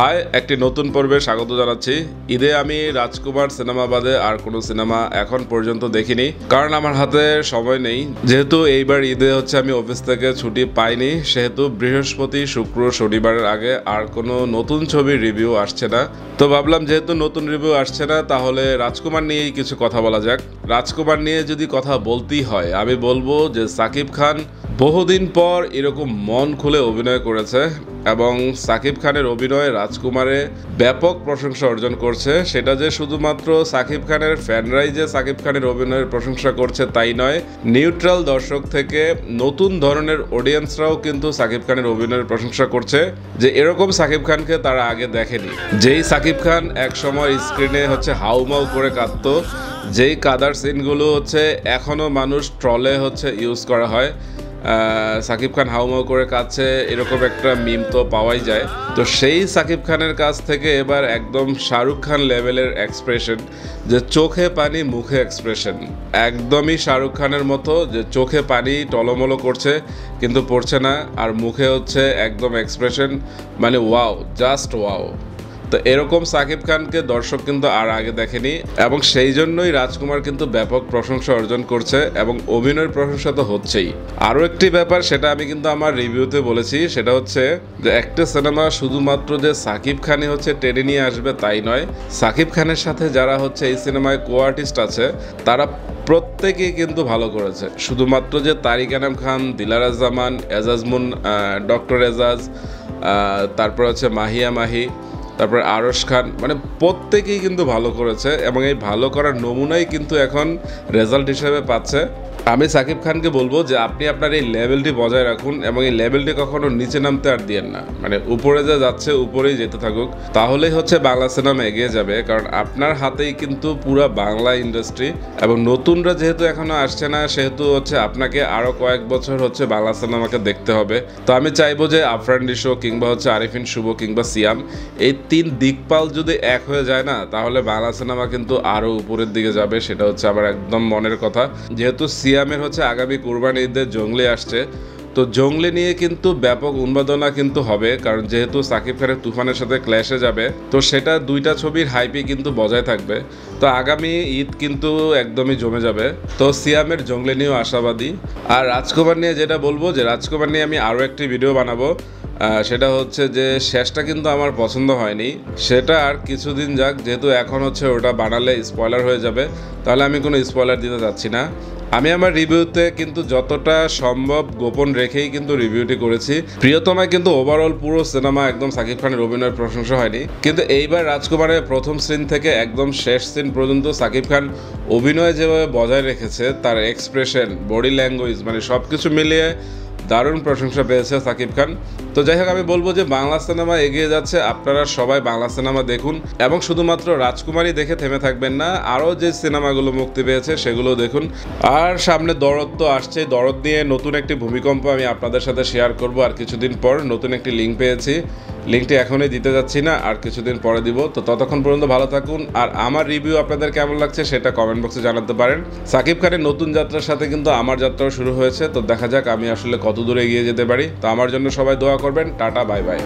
High, একটি নতুন পর্বে স্বাগত জানাচ্ছি। ঈদে আমি রাজকুমার সিনেমা বাদে আর কোনো সিনেমা এখন পর্যন্ত দেখিনি, কারণ আমার হাতে সময় নেই। যেহেতু এইবার ঈদে আমি অফিস থেকে ছুটি পাইনি, সেহেতু বৃহস্পতি, শুক্র, শনিবারের আগে আর কোনো নতুন ছবির রিভিউ আসছে না। তো ভাবলাম যেহেতু নতুন রিভিউ আসছে না, তাহলে রাজকুমার নিয়েই কিছু কথা বলা যাক। রাজকুমার নিয়ে যদি কথা বলতেই হয়, আমি বলবো যে সাকিব খান বহুদিন পর এরকম মন খুলে অভিনয় করেছে এবং সাকিব খানের অভিনয় রাজকুমারে ব্যাপক প্রশংসা অর্জন করছে। সেটা যে শুধুমাত্র সাকিব খানের ফ্যানরাই যে সাকিব খানের অভিনয়ের প্রশংসা করছে তাই নয়, নিউট্রাল দর্শক থেকে নতুন ধরনের অডিয়েন্সরাও কিন্তু সাকিব খানের অভিনয়ের প্রশংসা করছে, যে এরকম সাকিব খানকে তারা আগে দেখেনি। যেই সাকিব খান এক সময় স্ক্রিনে হাউমাউ করে কাঁদতো, যেই কাদার সিনগুলো এখনো মানুষ ট্রলে ইউজ করা হয়, সাকিব খান হাউমাউ করে কাঁদছে এরকম একটা মিম তো পাওয়াই যায়। তো সেই সাকিব খানের কাছ থেকে এবার একদম শাহরুখ খান লেভেলের এক্সপ্রেশন, যে চোখে পানি মুখে এক্সপ্রেশন, একদমই শাহরুখ খানের মতো, যে চোখে পানি টলমলো করছে কিন্তু পড়ছে না, আর মুখে একদম এক্সপ্রেশন, মানে ওয়াও, জাস্ট ওয়াও। তো এরকম সাকিব খানকে দর্শক কিন্তু আর আগে দেখেনি, এবং সেই জন্যই রাজকুমার কিন্তু ব্যাপক প্রশংসা অর্জন করছে এবং অভিনয়ের প্রশংসা তো হচ্ছেই। আরও একটি ব্যাপার, সেটা আমি কিন্তু আমার রিভিউতে বলেছি, সেটা যে একটা সিনেমা শুধুমাত্র যে সাকিব খানই টেনে নিয়ে আসবে তাই নয়, সাকিব খানের সাথে যারা এই সিনেমায় কো আর্টিস্ট আছে তারা প্রত্যেকেই কিন্তু ভালো করেছে। শুধুমাত্র যে তারিক আনাম খান, দিলারা জামান, এজাজমুন, ডক্টর এজাজ, তারপর মাহিয়া মাহি, তারপর আরশ খান, মানে প্রত্যেকেই কিন্তু ভালো করেছে এবং এই ভালো করার নমুনাই কিন্তু এখন রেজাল্ট হিসেবে পাচ্ছে। আমি সাকিব খানকে বলবো যে আপনি আপনার এই লেভেলটি বজায় রাখুন এবং এই লেভেলটি কখনো নিচে নামতে আর দিয়েন না, মানে উপরে যা যাচ্ছে উপরেই যেতে থাকুক, তাহলেই বাংলা সিনেমা এগিয়ে যাবে। কারণ আপনার হাতেই কিন্তু পুরো বাংলা ইন্ডাস্ট্রি, এবং নতুনরা যেহেতু এখনো আসছে না, সেহেতু আপনাকে আরও কয়েক বছর বাংলা সিনেমাকে দেখতে হবে। তো আমি চাইবো যে আফরান নিশো কিংবা আরিফিন শুভ কিংবা সিয়াম, এই তিন দিকপাল যদি এক হয়ে যায় না, তাহলে বাংলা সিনেমা কিন্তু আরও উপরের দিকে যাবে। সেটা আমার একদম মনের কথা। যেহেতু সিয়ামের আগামী কুরবানি ঈদে জঙ্গলি আসছে, তো জঙ্গলি নিয়ে কিন্তু ব্যাপক উন্মাদনা কিন্তু হবে, কারণ যেহেতু সাকিব খানের তুফানের সাথে ক্ল্যাশে যাবে, তো সেটা দুইটা ছবির হাইপই কিন্তু বজায় থাকবে। তো আগামী ঈদ কিন্তু একদমই জমে যাবে। তো সিয়ামের জঙ্গলি নিয়েও আশাবাদী। আর রাজকুমার নিয়ে যেটা বলবো, যে রাজকুমার নিয়ে আমি আরও একটি ভিডিও বানাবো, সেটা যে শেষটা কিন্তু আমার পছন্দ হয়নি। সেটা আর কিছুদিন যাক, যেহেতু এখন ওটা বানালে স্পয়লার হয়ে যাবে, তাহলে আমি কোনো স্পয়লার দিতে চাচ্ছি না। আমি আমার রিভিউতে কিন্তু যতটা সম্ভব গোপন রেখেই কিন্তু রিভিউটি করেছি। প্রিয়তমায় কিন্তু ওভারঅল পুরো সিনেমা একদম সাকিব খানের অভিনয়ের প্রশংসা হয়নি, কিন্তু এইবার রাজকুমারের প্রথম সিন থেকে একদম শেষ সিন পর্যন্ত সাকিব খান অভিনয় যেভাবে বজায় রেখেছে, তার এক্সপ্রেশন, বডি ল্যাঙ্গুয়েজ, মানে সব কিছু মিলিয়ে দারুণ প্রশংসা পেয়েছে সাকিব খান। তো যাই হোক, আমি বলবো যে বাংলা সিনেমা এগিয়ে যাচ্ছে, আপনারা সবাই বাংলা সিনেমা দেখুন এবং শুধুমাত্র রাজকুমারই দেখে থেমে থাকবেন না, আরও যে সিনেমাগুলো মুক্তি পেয়েছে সেগুলো দেখুন। আর সামনে দরদ তো আসছে, দরদ নিয়ে নতুন একটি ভূমিকম্প আমি আপনাদের সাথে শেয়ার করব। আর কিছুদিন পর নতুন একটি লিঙ্ক পেয়েছি, লিঙ্কটি এখনই দিতে যাচ্ছি না, আর কিছুদিন পরে দিব। তো ততক্ষণ পর্যন্ত ভালো থাকুন, আর আমার রিভিউ আপনাদের কেমন লাগছে সেটা কমেন্ট বক্সে জানাতে পারেন। সাকিব খানের নতুন যাত্রার সাথে কিন্তু আমার যাত্রাও শুরু হয়েছে, তো দেখা যাক আমি আসলে কত দূরে এগিয়ে যেতে পারি। তো আমার জন্য সবাই দোয়া করবেন। Tata, bye bye.